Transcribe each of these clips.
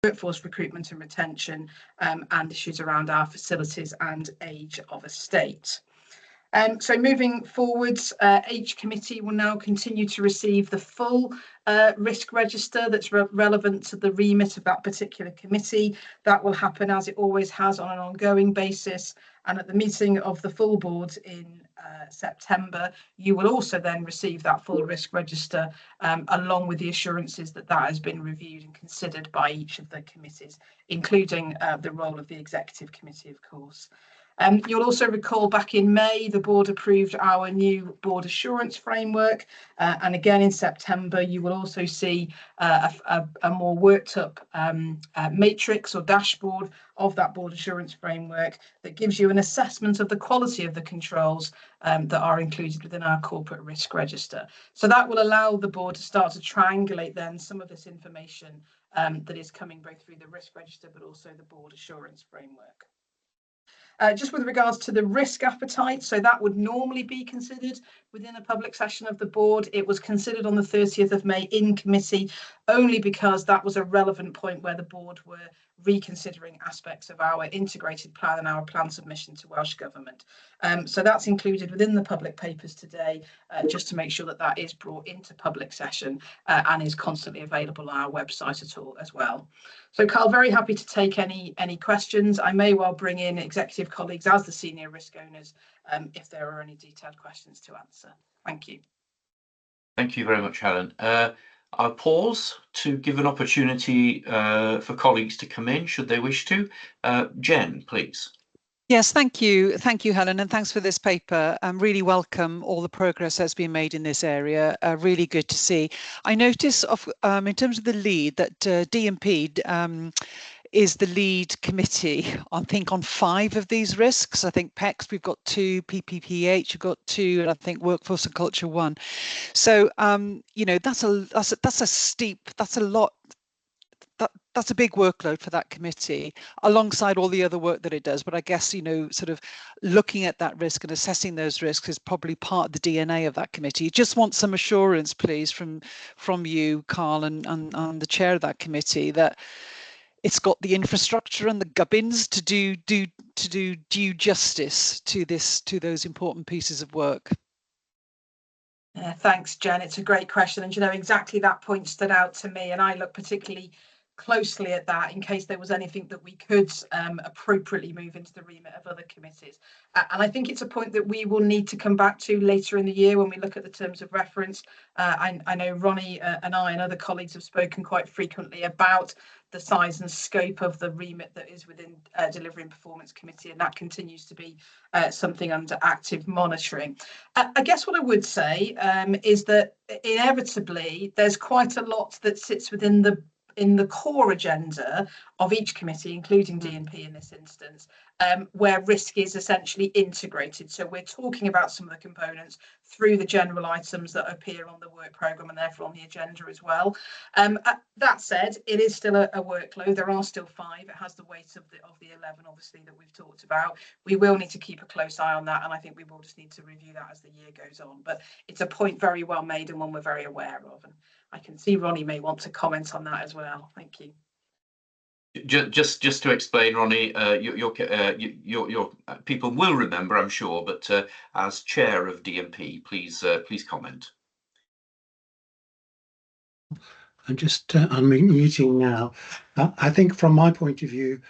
workforce recruitment and retention, and issues around our facilities and age of estate. So moving forwards, each committee will now continue to receive the full risk register that's relevant to the remit of that particular committee. That will happen, as it always has, on an ongoing basis. And at the meeting of the full board in September, you will also then receive that full risk register, along with the assurances that that has been reviewed and considered by each of the committees, including the role of the executive committee, of course. You'll also recall back in May, the board approved our new board assurance framework. And again, in September, you will also see a more worked up matrix or dashboard of that board assurance framework that gives you an assessment of the quality of the controls that are included within our corporate risk register. So that will allow the board to start to triangulate then some of this information that is coming both through the risk register, but also the board assurance framework. Just with regards to the risk appetite, so that would normally be considered within a public session of the board. It was considered on the 30th of May in committee, only because that was a relevant point where the board were reconsidering aspects of our integrated plan and our plan submission to Welsh Government. So that's included within the public papers today, just to make sure that that is brought into public session and is constantly available on our website at all as well. So Carl, very happy to take any questions. I may well bring in executive colleagues as the senior risk owners if there are any detailed questions to answer. Thank you. Thank you very much, Helen. I'll pause to give an opportunity for colleagues to come in should they wish to. Jen, please. Yes, thank you. Thank you, Helen, and thanks for this paper. Really welcome all the progress that's been made in this area. Really good to see. I notice in terms of the lead that D&P is the lead committee, I think, on 5 of these risks. I think PECS, we've got 2, PPPH, we've got 2, and I think Workforce and Culture 1. So, you know, that's a steep, that's a lot. That's a big workload for that committee, alongside all the other work that it does. But I guess, you know, sort of looking at that risk and assessing those risks is probably part of the DNA of that committee. Just want some assurance, please, from you, Carl, and the chair of that committee, that it's got the infrastructure and the gubbins to do due justice to those important pieces of work. Thanks, Jen. It's a great question, and you know, exactly that point stood out to me, and I look particularly closely at that in case there was anything that we could appropriately move into the remit of other committees. And I think it's a point that we will need to come back to later in the year when we look at the terms of reference. I know Ronnie and I and other colleagues have spoken quite frequently about the size and scope of the remit that is within Delivery and Performance Committee, and that continues to be something under active monitoring. I guess what I would say is that inevitably there's quite a lot that sits within the core agenda of each committee, including D&P in this instance, where risk is essentially integrated. So we're talking about some of the components through the general items that appear on the work programme and therefore on the agenda as well. That said, it is still a workload. There are still 5. It has the weight of the 11, obviously, that we've talked about. We will need to keep a close eye on that, and I think we will just need to review that as the year goes on. But it's a point very well made and one we're very aware of. And I can see Ronnie may want to comment on that as well. Thank you. Just to explain, Ronnie, your people will remember, I'm sure, but as chair of D&P, please comment. I'm just unmuting now. I think from my point of view,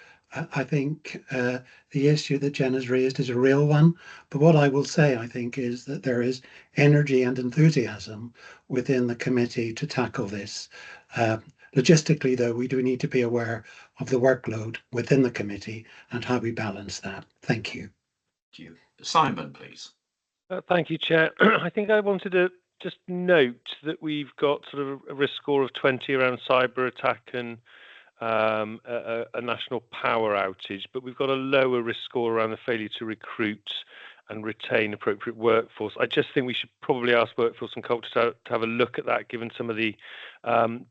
I think the issue that Jen has raised is a real one. But what I will say, I think, is that there is energy and enthusiasm within the committee to tackle this. Logistically, though, we do need to be aware of the workload within the committee and how we balance that. Thank you. Thank you. Simon, please. Thank you, Chair. I think I wanted to just note that we've got sort of a risk score of 20 around cyber attack and a national power outage, but we've got a lower risk score around the failure to recruit and retain appropriate workforce. I just think we should probably ask Workforce and Culture to have a look at that, given some of the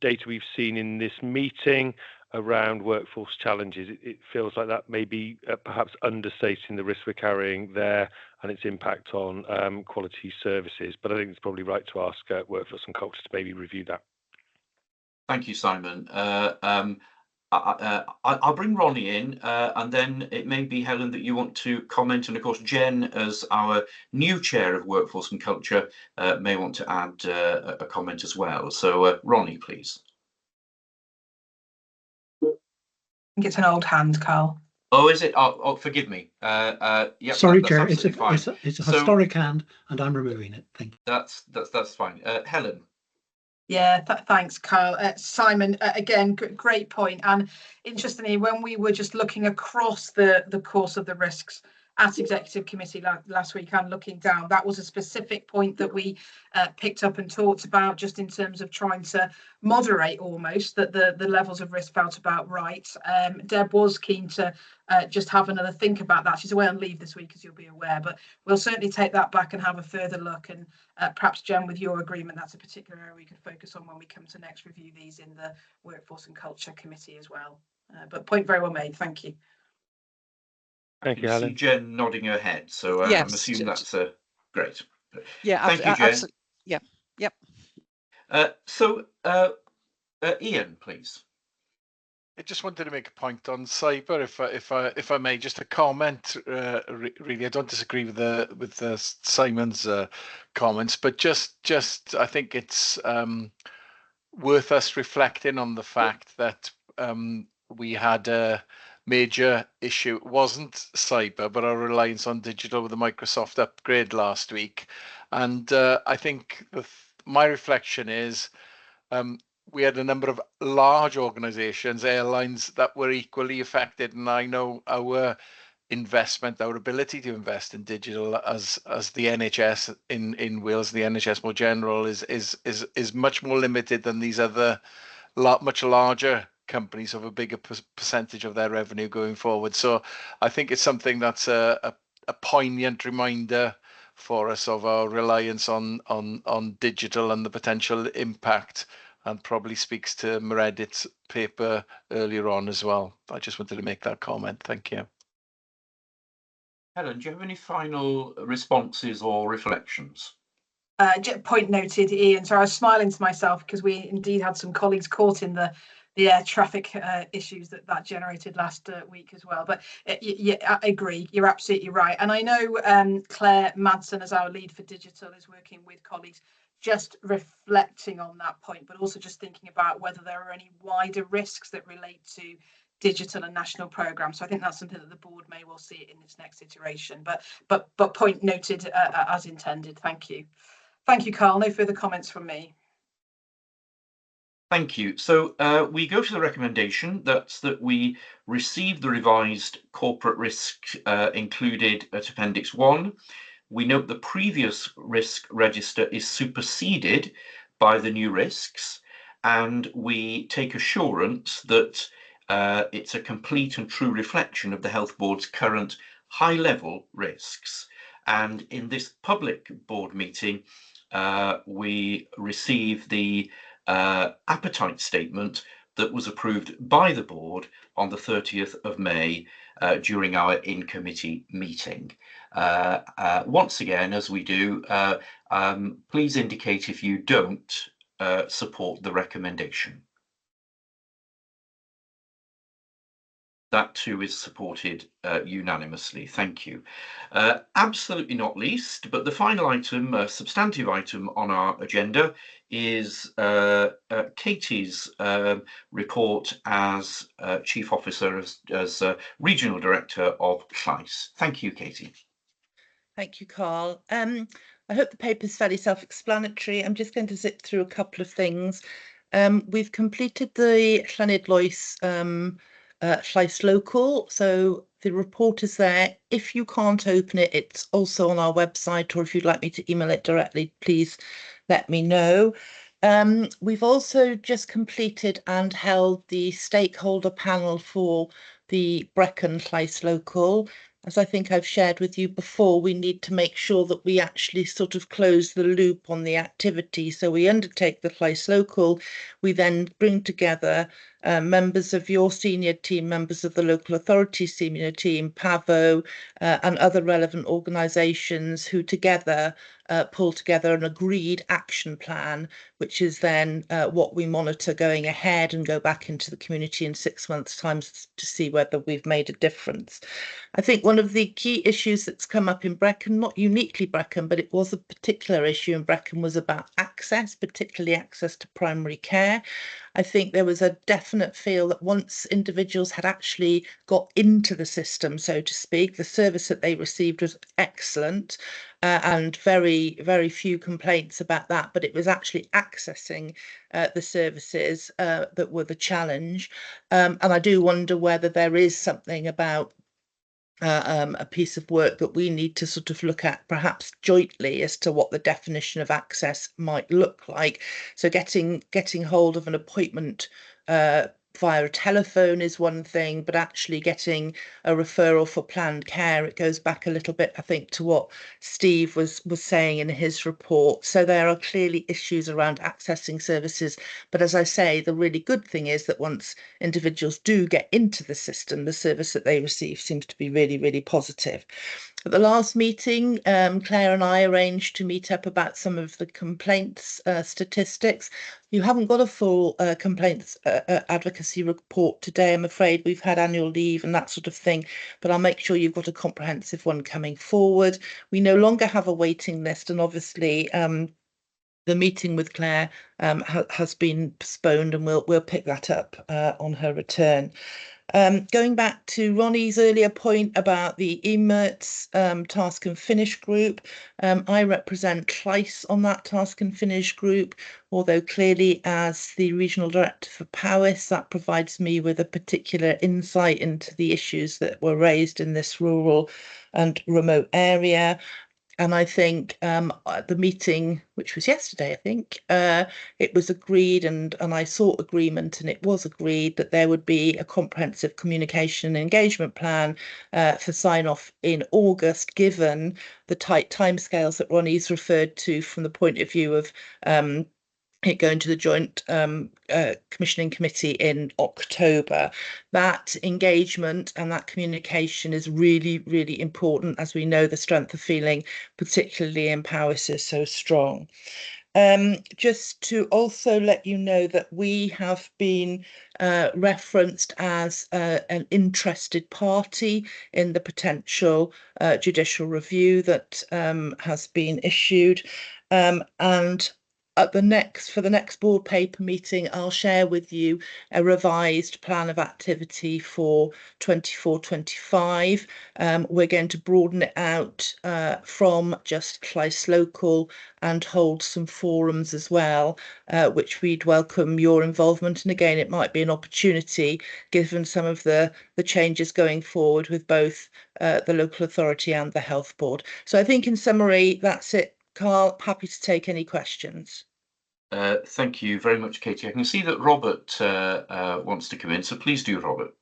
data we've seen in this meeting around workforce challenges. It feels like that may be perhaps understating the risk we're carrying there and its impact on quality services. But I think it's probably right to ask Workforce and Culture to maybe review that. Thank you, Simon. I'll bring Ronnie in, and then it may be, Helen, that you want to comment. And of course, Jen, as our new chair of Workforce and Culture, may want to add a comment as well. So, Ronnie, please. I think it's an old hand, Carl. Oh, is it? Oh, forgive me. Yeah. Sorry, that's Chair. It's absolutely a fine. historic hand, and I'm removing it. Thank you. That's fine. Helen. Yeah, thanks, Carl. Simon, again, great point. And interestingly, when we were just looking across the course of the risks at Executive Committee last week and looking down, that was a specific point that we picked up and talked about, just in terms of trying to moderate almost that the levels of risk felt about right. Deb was keen to just have another think about that. She's away on leave this week, as you'll be aware, but we'll certainly take that back and have a further look. And perhaps, Jen, with your agreement, that's a particular area we could focus on when we come to next review these in the Workforce and Culture Committee as well. But point very well made. Thank you. Thank you, Helen. See Jen nodding her head, so Yes, I'm assuming that's great. Yeah, thank you, Jen. Yeah, yep. So, Ian, please. I just wanted to make a point on cyber, if I may, just a comment. Really, I don't disagree with Simon's comments, but just I think it's worth us reflecting on the fact that we had a major issue. It wasn't cyber, but our reliance on digital with the Microsoft upgrade last week, and I think my reflection is. We had a number of large organizations, airlines, that were equally affected. And I know our investment, our ability to invest in digital as the NHS in Wales, the NHS more general, is much more limited than these other much larger companies have a bigger percentage of their revenue going forward. So I think it's something that's a poignant reminder for us of our reliance on digital and the potential impact, and probably speaks to Meredith's paper earlier on as well. I just wanted to make that comment. Thank you. Helen, do you have any final responses or reflections? Point noted, Ian. So I was smiling to myself because we indeed had some colleagues caught in the air traffic issues that generated last week as well. But yeah, I agree. You're absolutely right. And I know Claire Madsen, as our lead for digital, is working with colleagues just reflecting on that point, but also just thinking about whether there are any wider risks that relate to digital and national programmes. So I think that's something that the board may well see in this next iteration. But point noted as intended. Thank you. Thank you, Carl. No further comments from me. Thank you. So we go to the recommendation that we receive the revised corporate risk included at Appendix 1. We note the previous risk register is superseded by the new risks, and we take assurance that it's a complete and true reflection of the Health Board's current high-level risks. And in this public board meeting, we receive the appetite statement that was approved by the board on the 30th of May during our in-committee meeting. Once again, as we do, please indicate if you don't support the recommendation. That too is supported unanimously. Thank you. Absolutely not least, but the final item, substantive item on our agenda, is Katie's report as Chief Officer, as Regional Director of Llais. Thank you, Katie. Thank you, Carl. I hope the paper is fairly self-explanatory. I'm just going to zip through a couple of things. We've completed the Llanidloes Llais Local, so the report is there. If you can't open it, it's also on our website, or if you'd like me to email it directly, please let me know. We've also just completed and held the stakeholder panel for the Brecon Llais Local. As I think I've shared with you before, we need to make sure that we actually sort of close the loop on the activity. So we undertake the Llais Local, we then bring together members of your senior team, members of the local authority senior team, PAVO, and other relevant organisations who together pull together an agreed action plan, which is then what we monitor going ahead and go back into the community in 6 months' time to see whether we've made a difference. I think one of the key issues that's come up in Brecon, not uniquely Brecon, but it was a particular issue in Brecon, was about access, particularly access to primary care. I think there was a definite feel that once individuals had actually got into the system, so to speak, the service that they received was excellent, and very, very few complaints about that, but it was actually accessing the services that were the challenge. And I do wonder whether there is something about a piece of work that we need to sort of look at perhaps jointly as to what the definition of access might look like. So getting hold of an appointment via a telephone is one thing, but actually getting a referral for planned care, it goes back a little bit, I think, to what Steve was saying in his report. So there are clearly issues around accessing services. But as I say, the really good thing is that once individuals do get into the system, the service that they receive seems to be really, really positive. At the last meeting, Claire and I arranged to meet up about some of the complaints statistics. You haven't got a full complaints advocacy report today, I'm afraid. We've had annual leave and that sort of thing, but I'll make sure you've got a comprehensive one coming forward. We no longer have a waiting list, and obviously the meeting with Claire has been postponed, and we'll pick that up on her return. Going back to Ronnie's earlier point about the EMERTS task and finish group, I represent Llais on that task and finish group, although clearly as the regional director for Powys, that provides me with a particular insight into the issues that were raised in this rural and remote area. And I think at the meeting, which was yesterday, I think, it was agreed, and I sought agreement, and it was agreed that there would be a comprehensive communication and engagement plan for sign-off in August, given the tight timescales that Ronnie's referred to from the point of view of it going to the joint commissioning committee in October. That engagement and that communication is really, really important, as we know the strength of feeling, particularly in Powys, is so strong. Just to also let you know that we have been referenced as an interested party in the potential judicial review that has been issued, and at the next board paper meeting, I'll share with you a revised plan of activity for 24-25. We're going to broaden it out from just Llais Local and hold some forums as well, which we'd welcome your involvement. And again, it might be an opportunity, given some of the changes going forward with both the local authority and the health board. So I think in summary, that's it. Carl, happy to take any questions. Thank you very much, Katie. I can see that Robert wants to come in, so please do, Robert.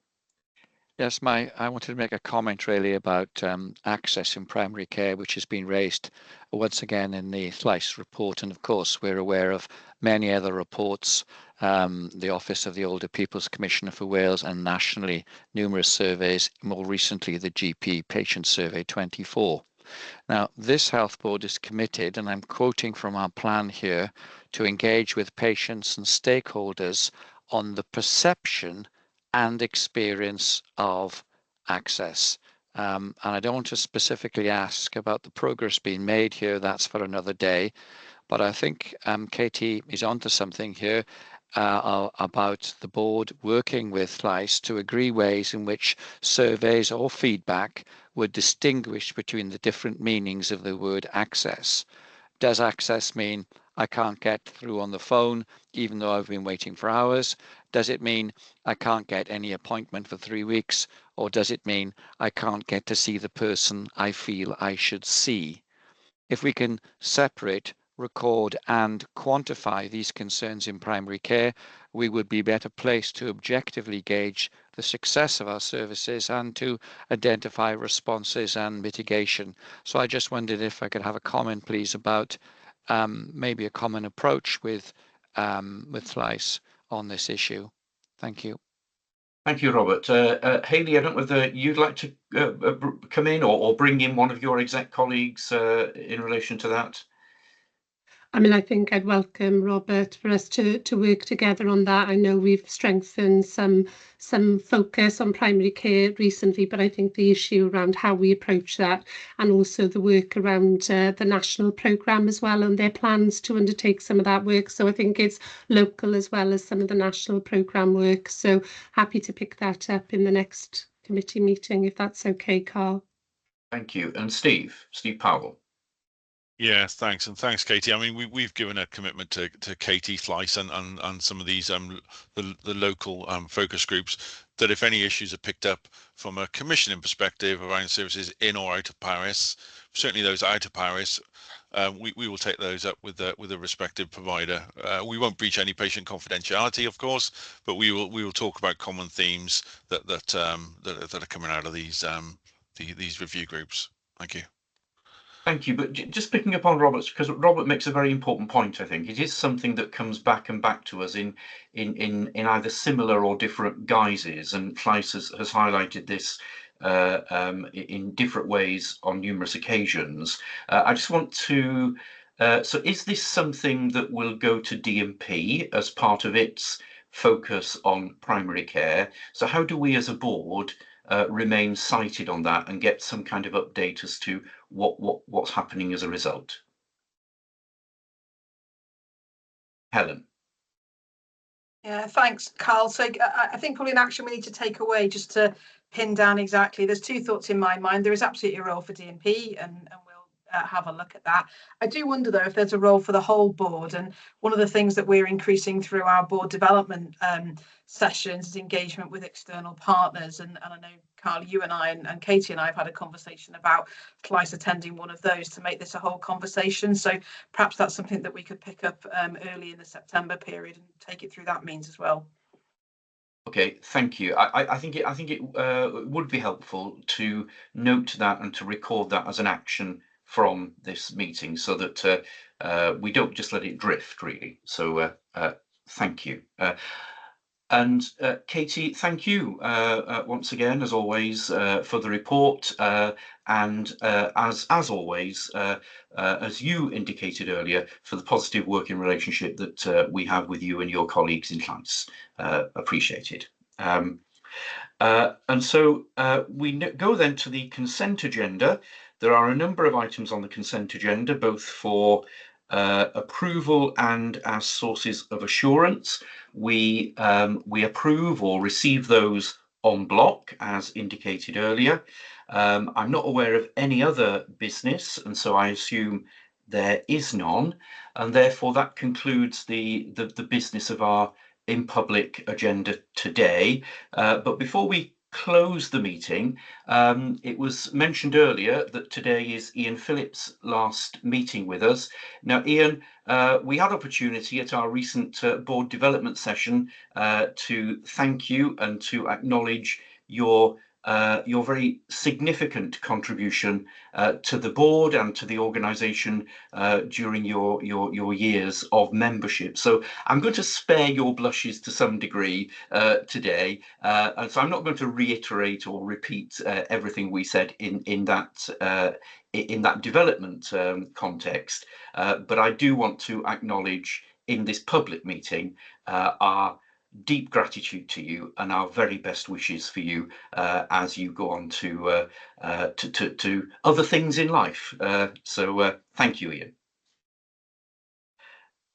Yes, I wanted to make a comment really about access in primary care, which has been raised once again in the Llais report. And of course, we're aware of many other reports, the Office of the Older People's Commissioner for Wales, and nationally, numerous surveys, more recently the GP Patient Survey 24. Now, this health board is committed, and I'm quoting from our plan here, to engage with patients and stakeholders on the perception and experience of access. And I don't want to specifically ask about the progress being made here, that's for another day, but I think Katie is onto something here about the board working with Llais to agree ways in which surveys or feedback would distinguish between the different meanings of the word access. Does access mean I can't get through on the phone, even though I've been waiting for hours? Does it mean I can't get any appointment for 3 weeks? Or does it mean I can't get to see the person I feel I should see? If we can separate, record and quantify these concerns in primary care, we would be better placed to objectively gauge the success of our services and to identify responses and mitigation. So I just wondered if I could have a comment, please, about maybe a common approach with Llais on this issue. Thank you. Thank you, Robert. Hayley, I don't know whether you'd like to come in or bring in one of your exec colleagues in relation to that. I mean, I think I'd welcome, Robert, for us to work together on that. I know we've strengthened some focus on primary care recently, but I think the issue around how we approach that, and also the work around the national programme as well, and their plans to undertake some of that work. So I think it's local as well as some of the national programme work. So happy to pick that up in the next committee meeting, if that's okay, Carl. Thank you. And Steve Powell. Yeah, thanks, and thanks, Katie. I mean, we've given a commitment to Katie Slice and some of these the local focus groups, that if any issues are picked up from a commissioning perspective around services in or out of Powys, certainly those out of Powys, we will take those up with the respective provider. We won't breach any patient confidentiality, of course, but we will talk about common themes that are coming out of these review groups. Thank you. Thank you. But just picking up on Robert's, because Robert makes a very important point. I think it is something that comes back to us in either similar or different guises, and Fleiss has highlighted this in different ways on numerous occasions. I just want to. So, is this something that will go to DMP as part of its focus on primary care? So, how do we as a board remain sighted on that and get some kind of update as to what's happening as a result? Helen. Yeah, thanks, Carl. So I think probably an action we need to take away, just to pin down exactly, there's two thoughts in my mind. There is absolutely a role for DMP, and we'll have a look at that. I do wonder, though, if there's a role for the whole board. And one of the things that we're increasing through our board development sessions is engagement with external partners. And I know, Carl, you and I and Katie and I have had a conversation about Fleiss attending one of those to make this a whole conversation. So perhaps that's something that we could pick up early in the September period and take it through that means as well. Okay, thank you. I think it would be helpful to note that and to record that as an action from this meeting, so that we don't just let it drift, really. So thank you. And Katie, thank you once again, as always, for the report. And as always, as you indicated earlier, for the positive working relationship that we have with you and your colleagues in Fleiss. Appreciated. And so we go then to the consent agenda. There are a number of items on the consent agenda, both for approval and as sources of assurance. We approve or receive those en bloc, as indicated earlier. I'm not aware of any other business, and so I assume there is none, and therefore that concludes the business of our in public agenda today. But before we close the meeting, it was mentioned earlier that today is Ian Phillips' last meeting with us. Now, Ian, we had opportunity at our recent board development session to thank you and to acknowledge your very significant contribution to the board and to the organisation during your years of membership. So I'm going to spare your blushes to some degree today, and so I'm not going to reiterate or repeat everything we said in that development context, but I do want to acknowledge in this public meeting our deep gratitude to you and our very best wishes for you as you go on to other things in life. So thank you, Ian.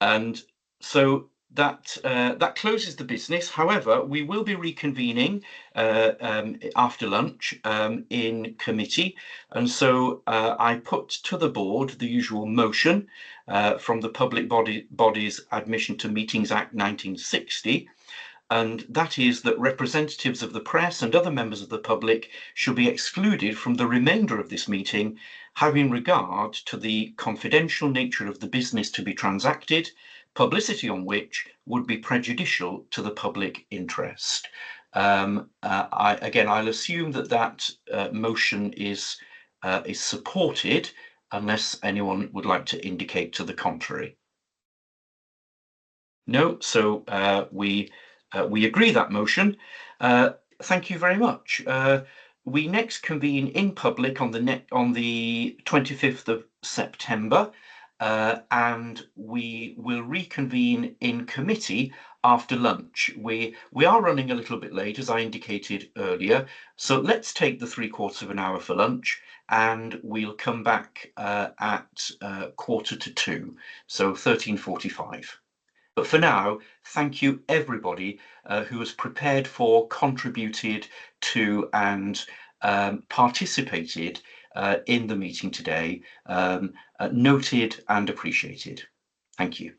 And so that closes the business. However, we will be reconvening after lunch in committee, and so I put to the board the usual motion from the Public Bodies Admission to Meetings Act 1960. And that is that representatives of the press and other members of the public should be excluded from the remainder of this meeting, having regard to the confidential nature of the business to be transacted, publicity on which would be prejudicial to the public interest. I'll assume that motion is supported, unless anyone would like to indicate to the contrary. No, so we agree that motion. Thank you very much. We next convene in public on the 25th of September, and we will reconvene in committee after lunch. We are running a little bit late, as I indicated earlier, so let's take the 3/4 of an hour for lunch, and we'll come back at 1:45, so 13:45. But for now, thank you everybody who has prepared for, contributed to, and participated in the meeting today. Noted and appreciated. Thank you.